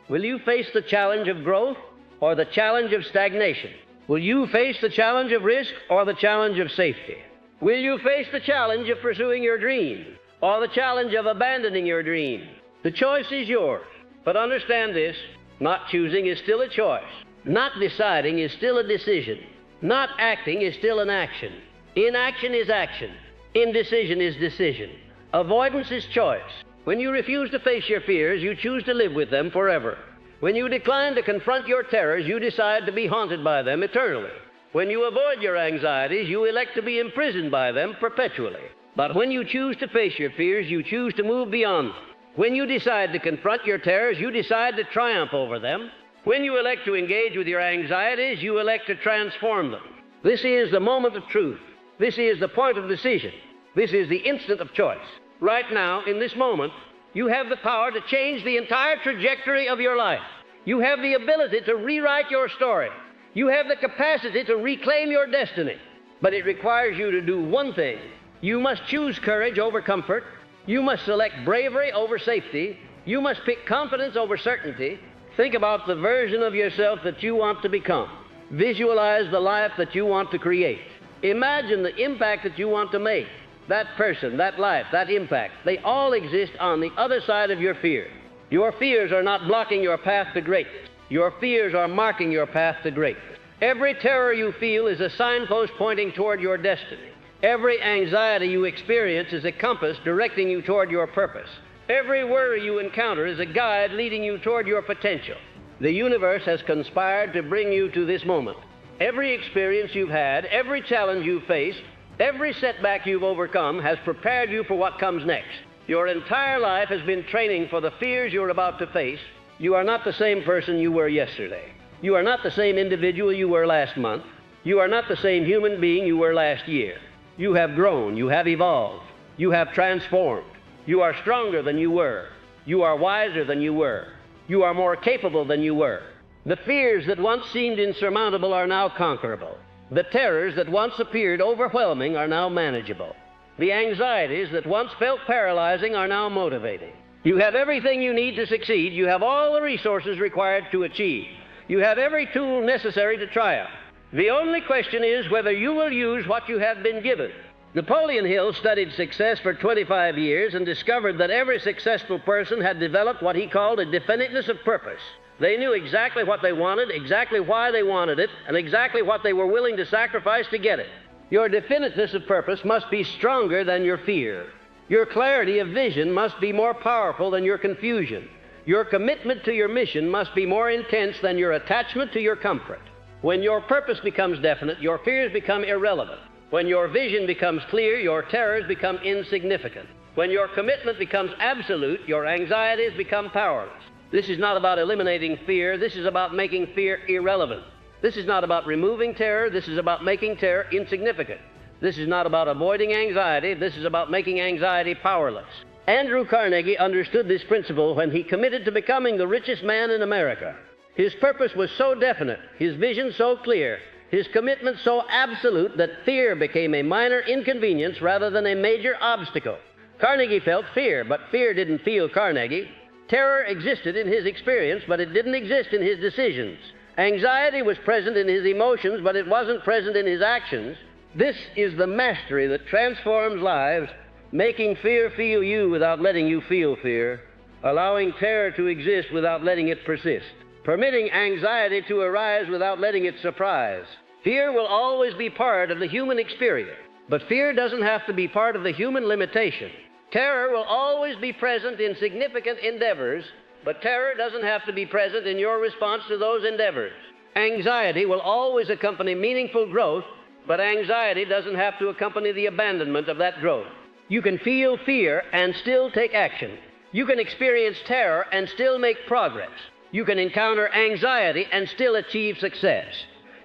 Will you face the challenge of growth or the challenge of stagnation? Will you face the challenge of risk or the challenge of safety? Will you face the challenge of pursuing your dream or the challenge of abandoning your dream? The choice is yours. But understand this, not choosing is still a choice. Not deciding is still a decision. Not acting is still an action. Inaction is action. Indecision is decision. Avoidance is choice. When you refuse to face your fears, you choose to live with them forever. When you decline to confront your terrors, you decide to be haunted by them eternally. When you avoid your anxieties, you elect to be imprisoned by them perpetually. But when you choose to face your fears, you choose to move beyond them. When you decide to confront your terrors, you decide to triumph over them. When you elect to engage with your anxieties, you elect to transform them. This is the moment of truth. This is the point of decision. This is the instant of choice. Right now, in this moment, you have the power to change the entire trajectory of your life. You have the ability to rewrite your story. You have the capacity to reclaim your destiny. But it requires you to do one thing. You must choose courage over comfort. You must select bravery over safety. You must pick confidence over certainty. Think about the version of yourself that you want to become. Visualize the life that you want to create. Imagine the impact that you want to make. That person, that life, that impact, they all exist on the other side of your fear. Your fears are not blocking your path to greatness. Your fears are marking your path to greatness. Every terror you feel is a signpost pointing toward your destiny. Every anxiety you experience is a compass directing you toward your purpose. Every worry you encounter is a guide leading you toward your potential. The universe has conspired to bring you to this moment. Every experience you've had, every challenge you've faced, every setback you've overcome has prepared you for what comes next. Your entire life has been training for the fears you're about to face. You are not the same person you were yesterday. You are not the same individual you were last month. You are not the same human being you were last year. You have grown. You have evolved. You have transformed. You are stronger than you were. You are wiser than you were. You are more capable than you were. The fears that once seemed insurmountable are now conquerable. The terrors that once appeared overwhelming are now manageable. The anxieties that once felt paralyzing are now motivating. You have everything you need to succeed. You have all the resources required to achieve. You have every tool necessary to triumph. The only question is whether you will use what you have been given. Napoleon Hill studied success for 25 years and discovered that every successful person had developed what he called a definiteness of purpose. They knew exactly what they wanted, exactly why they wanted it, and exactly what they were willing to sacrifice to get it. Your definiteness of purpose must be stronger than your fear. Your clarity of vision must be more powerful than your confusion. Your commitment to your mission must be more intense than your attachment to your comfort. When your purpose becomes definite, your fears become irrelevant. When your vision becomes clear, your terrors become insignificant. When your commitment becomes absolute, your anxieties become powerless. This is not about eliminating fear. This is about making fear irrelevant. This is not about removing terror. This is about making terror insignificant. This is not about avoiding anxiety. This is about making anxiety powerless. Andrew Carnegie understood this principle when he committed to becoming the richest man in America. His purpose was so definite, his vision so clear, his commitment so absolute that fear became a minor inconvenience rather than a major obstacle. Carnegie felt fear, but fear didn't feel Carnegie. Terror existed in his experience, but it didn't exist in his decisions. Anxiety was present in his emotions, but it wasn't present in his actions. This is the mastery that transforms lives, making fear feel you without letting you feel fear, allowing terror to exist without letting it persist, permitting anxiety to arise without letting it surprise. Fear will always be part of the human experience, but fear doesn't have to be part of the human limitation. Terror will always be present in significant endeavors, but terror doesn't have to be present in your response to those endeavors. Anxiety will always accompany meaningful growth, but anxiety doesn't have to accompany the abandonment of that growth. You can feel fear and still take action. You can experience terror and still make progress. You can encounter anxiety and still achieve success.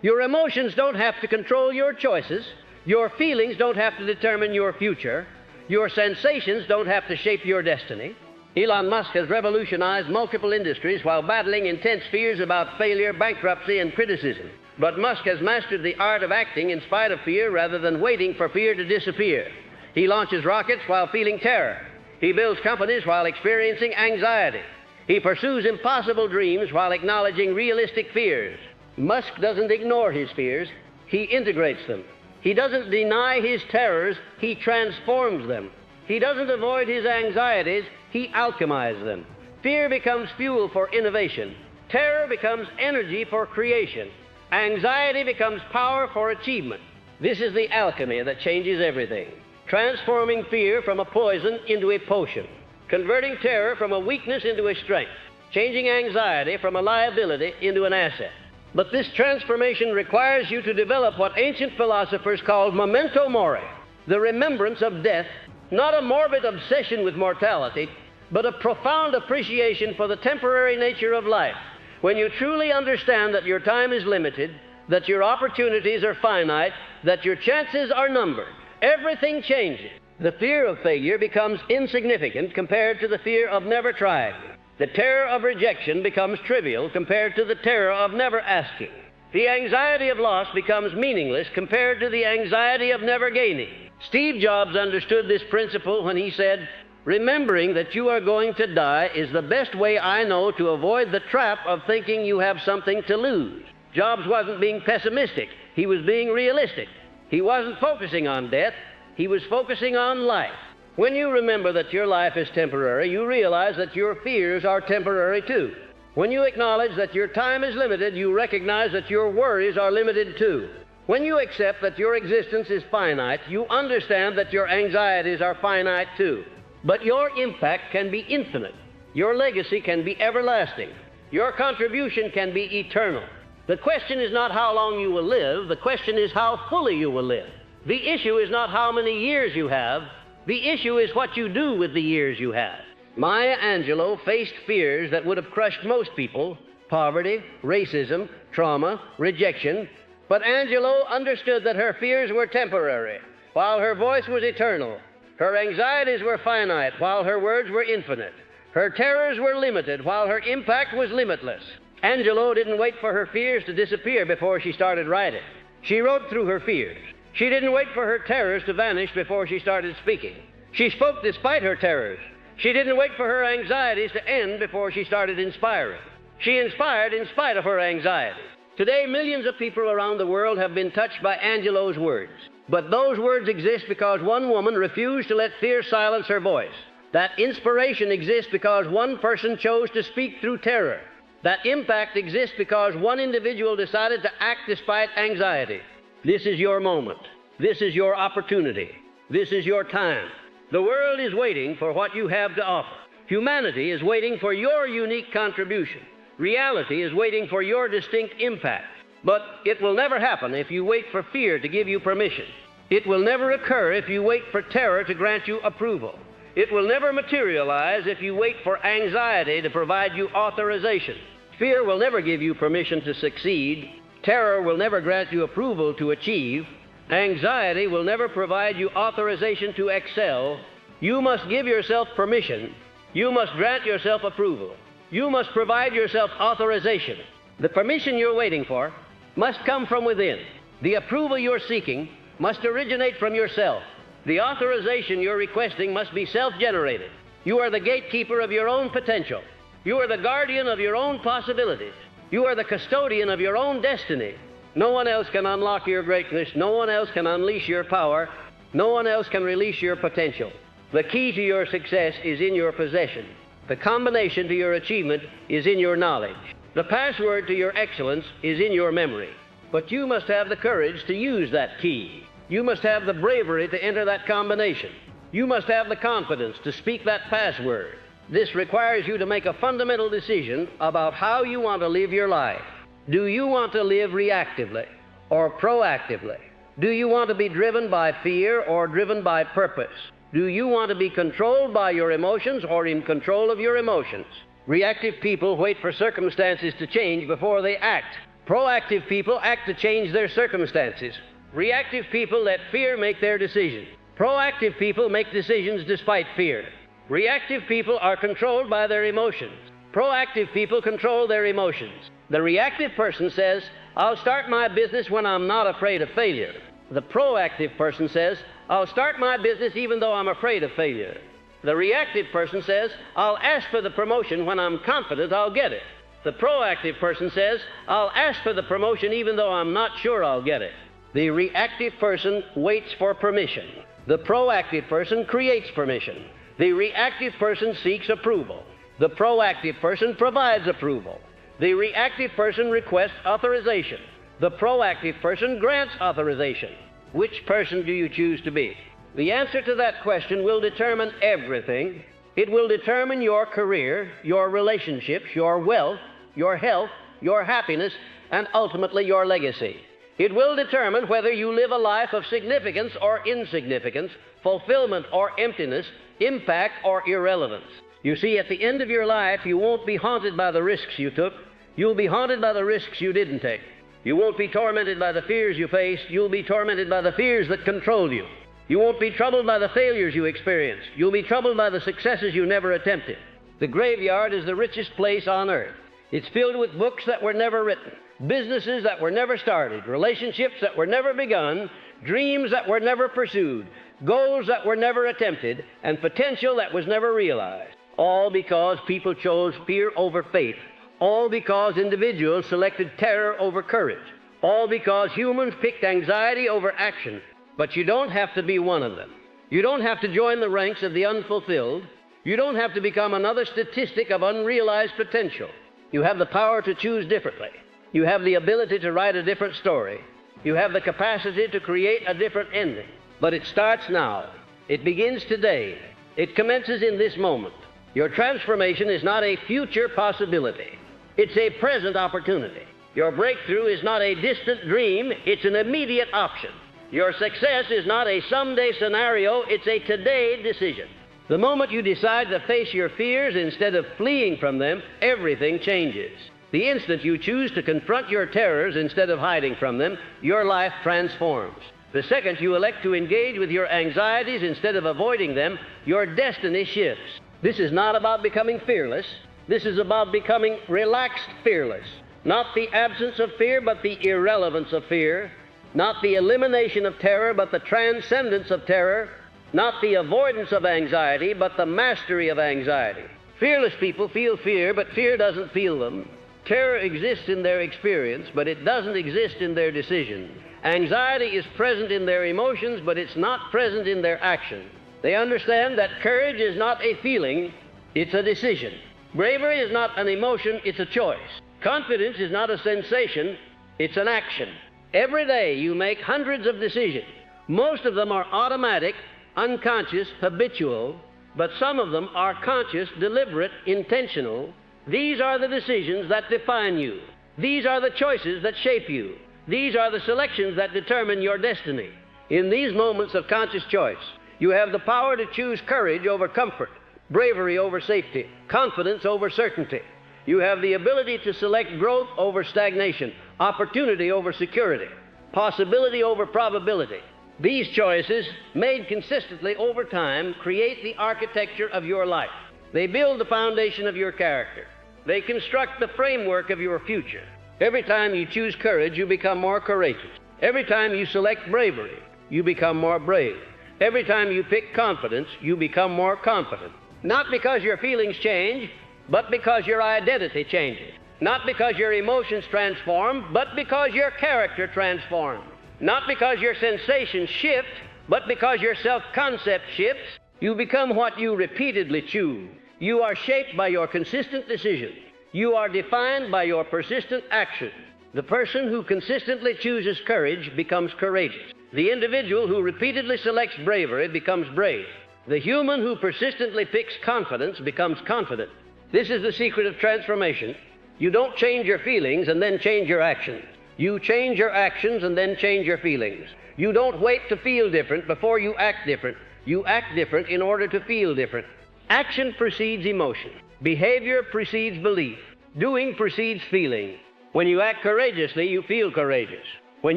Your emotions don't have to control your choices. Your feelings don't have to determine your future. Your sensations don't have to shape your destiny. Elon Musk has revolutionized multiple industries while battling intense fears about failure, bankruptcy, and criticism. But Musk has mastered the art of acting in spite of fear rather than waiting for fear to disappear. He launches rockets while feeling terror. He builds companies while experiencing anxiety. He pursues impossible dreams while acknowledging realistic fears. Musk doesn't ignore his fears, he integrates them. He doesn't deny his terrors, he transforms them. He doesn't avoid his anxieties, he alchemizes them. Fear becomes fuel for innovation. Terror becomes energy for creation. Anxiety becomes power for achievement. This is the alchemy that changes everything. Transforming fear from a poison into a potion. Converting terror from a weakness into a strength. Changing anxiety from a liability into an asset. But this transformation requires you to develop what ancient philosophers called memento mori, the remembrance of death, not a morbid obsession with mortality, but a profound appreciation for the temporary nature of life. When you truly understand that your time is limited, that your opportunities are finite, that your chances are numbered, everything changes. The fear of failure becomes insignificant compared to the fear of never trying. The terror of rejection becomes trivial compared to the terror of never asking. The anxiety of loss becomes meaningless compared to the anxiety of never gaining. Steve Jobs understood this principle when he said, "Remembering that you are going to die is the best way I know to avoid the trap of thinking you have something to lose." Jobs wasn't being pessimistic, he was being realistic. He wasn't focusing on death, he was focusing on life. When you remember that your life is temporary, you realize that your fears are temporary too. When you acknowledge that your time is limited, you recognize that your worries are limited too. When you accept that your existence is finite, you understand that your anxieties are finite too. But your impact can be infinite. Your legacy can be everlasting. Your contribution can be eternal. The question is not how long you will live, the question is how fully you will live. The issue is not how many years you have, the issue is what you do with the years you have. Maya Angelou faced fears that would have crushed most people: poverty, racism, trauma, rejection. But Angelou understood that her fears were temporary, while her voice was eternal. Her anxieties were finite, while her words were infinite. Her terrors were limited, while her impact was limitless. Angelou didn't wait for her fears to disappear before she started writing. She wrote through her fears. She didn't wait for her terrors to vanish before she started speaking. She spoke despite her terrors. She didn't wait for her anxieties to end before she started inspiring. She inspired in spite of her anxiety. Today, millions of people around the world have been touched by Angelou's words. But those words exist because one woman refused to let fear silence her voice. That inspiration exists because one person chose to speak through terror. That impact exists because one individual decided to act despite anxiety. This is your moment. This is your opportunity. This is your time. The world is waiting for what you have to offer. Humanity is waiting for your unique contribution. Reality is waiting for your distinct impact. But it will never happen if you wait for fear to give you permission. It will never occur if you wait for terror to grant you approval. It will never materialize if you wait for anxiety to provide you authorization. Fear will never give you permission to succeed. Terror will never grant you approval to achieve. Anxiety will never provide you authorization to excel. You must give yourself permission. You must grant yourself approval. You must provide yourself authorization. The permission you're waiting for must come from within. The approval you're seeking must originate from yourself. The authorization you're requesting must be self-generated. You are the gatekeeper of your own potential. You are the guardian of your own possibilities. You are the custodian of your own destiny. No one else can unlock your greatness. No one else can unleash your power. No one else can release your potential. The key to your success is in your possession. The combination to your achievement is in your knowledge. The password to your excellence is in your memory. But you must have the courage to use that key. You must have the bravery to enter that combination. You must have the confidence to speak that password. This requires you to make a fundamental decision about how you want to live your life. Do you want to live reactively or proactively? Do you want to be driven by fear or driven by purpose? Do you want to be controlled by your emotions or in control of your emotions? Reactive people wait for circumstances to change before they act. Proactive people act to change their circumstances. Reactive people let fear make their decisions. Proactive people make decisions despite fear. Reactive people are controlled by their emotions. Proactive people control their emotions. The reactive person says, "I'll start my business when I'm not afraid of failure." The proactive person says, "I'll start my business even though I'm afraid of failure." The reactive person says, I'll ask for the promotion when I'm confident I'll get it. The proactive person says, I'll ask for the promotion even though I'm not sure I'll get it. The reactive person waits for permission. The proactive person creates permission. The reactive person seeks approval. The proactive person provides approval. The reactive person requests authorization. The proactive person grants authorization. Which person do you choose to be? The answer to that question will determine everything. It will determine your career, your relationships, your wealth, your health, your happiness, and ultimately your legacy. It will determine whether you live a life of significance or insignificance, fulfillment or emptiness, impact or irrelevance. You see, at the end of your life, you won't be haunted by the risks you took. You'll be haunted by the risks you didn't take. You won't be tormented by the fears you faced. You'll be tormented by the fears that control you. You won't be troubled by the failures you experienced. You'll be troubled by the successes you never attempted. The graveyard is the richest place on earth. It's filled with books that were never written, businesses that were never started, relationships that were never begun, dreams that were never pursued, goals that were never attempted, and potential that was never realized. All because people chose fear over faith. All because individuals selected terror over courage. All because humans picked anxiety over action. But you don't have to be one of them. You don't have to join the ranks of the unfulfilled. You don't have to become another statistic of unrealized potential. You have the power to choose differently. You have the ability to write a different story. You have the capacity to create a different ending. But it starts now. It begins today. It commences in this moment. Your transformation is not a future possibility. It's a present opportunity. Your breakthrough is not a distant dream. It's an immediate option. Your success is not a someday scenario. It's a today decision. The moment you decide to face your fears instead of fleeing from them, everything changes. The instant you choose to confront your terrors instead of hiding from them, your life transforms. The second you elect to engage with your anxieties instead of avoiding them, your destiny shifts. This is not about becoming fearless. This is about becoming relaxed fearless. Not the absence of fear, but the irrelevance of fear. Not the elimination of terror, but the transcendence of terror. Not the avoidance of anxiety, but the mastery of anxiety. Fearless people feel fear, but fear doesn't feel them. Terror exists in their experience, but it doesn't exist in their decision. Anxiety is present in their emotions, but it's not present in their action. They understand that courage is not a feeling, it's a decision. Bravery is not an emotion, it's a choice. Confidence is not a sensation, it's an action. Every day you make hundreds of decisions. Most of them are automatic, unconscious, habitual, but some of them are conscious, deliberate, intentional. These are the decisions that define you. These are the choices that shape you. These are the selections that determine your destiny. In these moments of conscious choice, you have the power to choose courage over comfort, bravery over safety, confidence over certainty. You have the ability to select growth over stagnation, opportunity over security, possibility over probability. These choices, made consistently over time, create the architecture of your life. They build the foundation of your character. They construct the framework of your future. Every time you choose courage, you become more courageous. Every time you select bravery, you become more brave. Every time you pick confidence, you become more confident. Not because your feelings change, but because your identity changes. Not because your emotions transform, but because your character transforms. Not because your sensations shift, but because your self-concept shifts. You become what you repeatedly choose. You are shaped by your consistent decisions. You are defined by your persistent action. The person who consistently chooses courage becomes courageous. The individual who repeatedly selects bravery becomes brave. The human who persistently picks confidence becomes confident. This is the secret of transformation. You don't change your feelings and then change your actions. You change your actions and then change your feelings. You don't wait to feel different before you act different. You act different in order to feel different. Action precedes emotion. Behavior precedes belief. Doing precedes feeling. When you act courageously, you feel courageous. When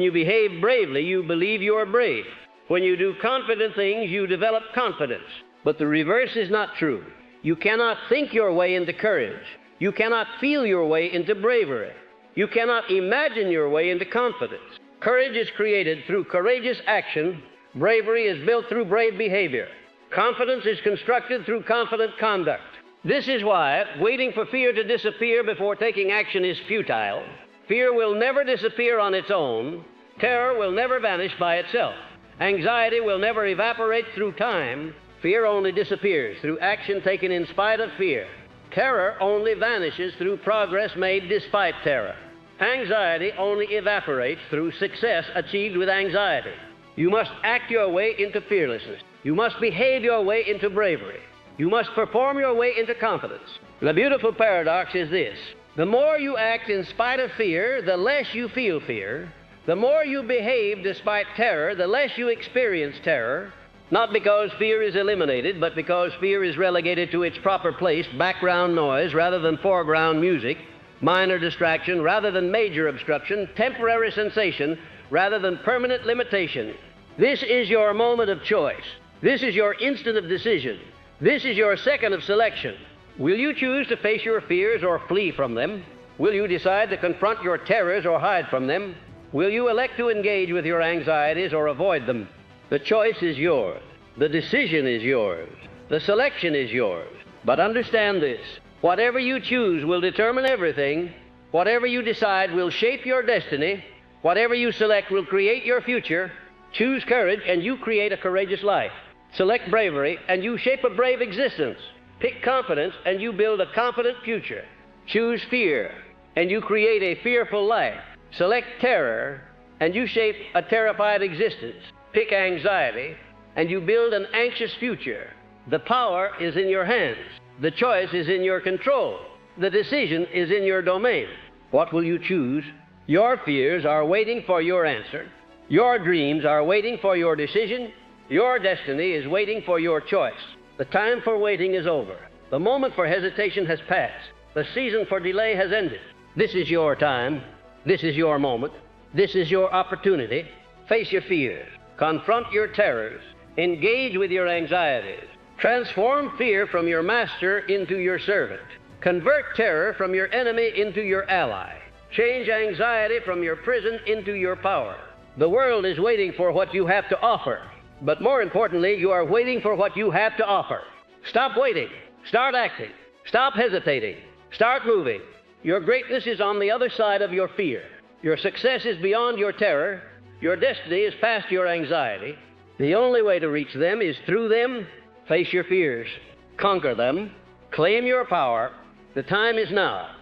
you behave bravely, you believe you are brave. When you do confident things, you develop confidence. But the reverse is not true. You cannot think your way into courage. You cannot feel your way into bravery. You cannot imagine your way into confidence. Courage is created through courageous action. Bravery is built through brave behavior. Confidence is constructed through confident conduct. This is why waiting for fear to disappear before taking action is futile. Fear will never disappear on its own. Terror will never vanish by itself. Anxiety will never evaporate through time. Fear only disappears through action taken in spite of fear. Terror only vanishes through progress made despite terror. Anxiety only evaporates through success achieved with anxiety. You must act your way into fearlessness. You must behave your way into bravery. You must perform your way into confidence. The beautiful paradox is this: the more you act in spite of fear, the less you feel fear. The more you behave despite terror, the less you experience terror, not because fear is eliminated, but because fear is relegated to its proper place, background noise rather than foreground music, minor distraction rather than major obstruction, temporary sensation rather than permanent limitation. This is your moment of choice. This is your instant of decision. This is your second of selection. Will you choose to face your fears or flee from them? Will you decide to confront your terrors or hide from them? Will you elect to engage with your anxieties or avoid them? The choice is yours. The decision is yours. The selection is yours. But understand this: whatever you choose will determine everything. Whatever you decide will shape your destiny. Whatever you select will create your future. Choose courage and you create a courageous life. Select bravery and you shape a brave existence. Pick confidence and you build a confident future. Choose fear and you create a fearful life. Select terror and you shape a terrified existence. Pick anxiety and you build an anxious future. The power is in your hands. The choice is in your control. The decision is in your domain. What will you choose? Your fears are waiting for your answer. Your dreams are waiting for your decision. Your destiny is waiting for your choice. The time for waiting is over. The moment for hesitation has passed. The season for delay has ended. This is your time. This is your moment. This is your opportunity. Face your fears. Confront your terrors. Engage with your anxieties. Transform fear from your master into your servant. Convert terror from your enemy into your ally. Change anxiety from your prison into your power. The world is waiting for what you have to offer. But more importantly, you are waiting for what you have to offer. Stop waiting. Start acting. Stop hesitating. Start moving. Your greatness is on the other side of your fear. Your success is beyond your terror. Your destiny is past your anxiety. The only way to reach them is through them. Face your fears. Conquer them. Claim your power. The time is now.